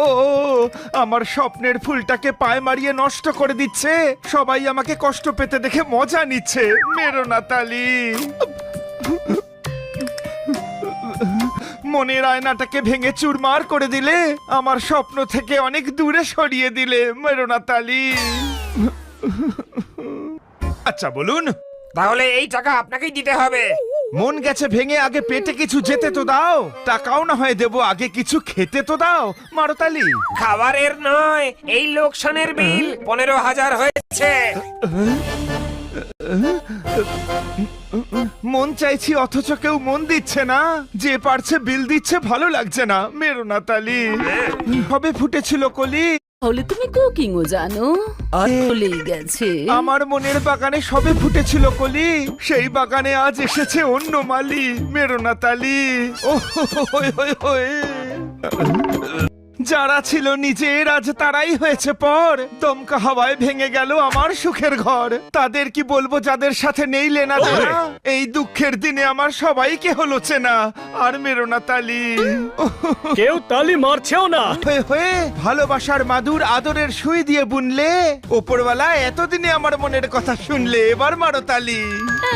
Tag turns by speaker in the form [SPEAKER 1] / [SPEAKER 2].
[SPEAKER 1] ও, আমার স্বপ্নের ফুলটাকে পায়ে মারিয়ে নষ্ট করে দিচ্ছে। সবাই আমাকে কষ্ট পেতে দেখে মজা নিচ্ছে। মেরো না তালি। মনের আয়নাটাকে ভেঙে চুরমার করে দিলে, আমার স্বপ্ন থেকে অনেক দূরে সরিয়ে দিলে। মেরো না তালি। আচ্ছা বলুন,
[SPEAKER 2] তাহলে এই টাকা আপনাকেই দিতে হবে।
[SPEAKER 1] মন গেছে ভেঙে, আগে পেটে কিছু যেতে তো দাও। টাকাও না হয় দেবো, আগে কিছু খেতে তো দাও। মারো তালি।
[SPEAKER 2] খাবারের নয়, এই লোকসানের বিল 15,000 হয়েছে।
[SPEAKER 1] মন চাইছি অথচ কেউ মন দিচ্ছে না। যে পারছে বিল দিচ্ছে, ভালো লাগছে না। মেরো না তালি। কবে ফুটেছিল কলি?
[SPEAKER 3] তাহলে তুমি কুকিংও জানো? ভুলেই গেছে।
[SPEAKER 1] আমার মনের বাগানে সবে ফুটেছিল কলি, সেই বাগানে আজ এসেছে অন্য মালি। মেরো না তালি। ও হই হই হই। যারা ছিল নিজের, আজ তারাই হয়েছে পর। দমকা হাওয়ায় ভেঙে গেল আমার সুখের ঘর। তাদের কি বলবো যাদের সাথে নেই লেনা দেনা? এই দুঃখের দিনে আমার সবাইকে হলো চেনা। আর মেরো না তালি।
[SPEAKER 4] কেউ তালি মারছেও না।
[SPEAKER 1] হয়ে হয়ে ভালোবাসার মাদুর আদরের সুই দিয়ে বুনলে, ওপরওয়ালা এতদিনে আমার মনের কথা শুনলে। এবার মারো তালি।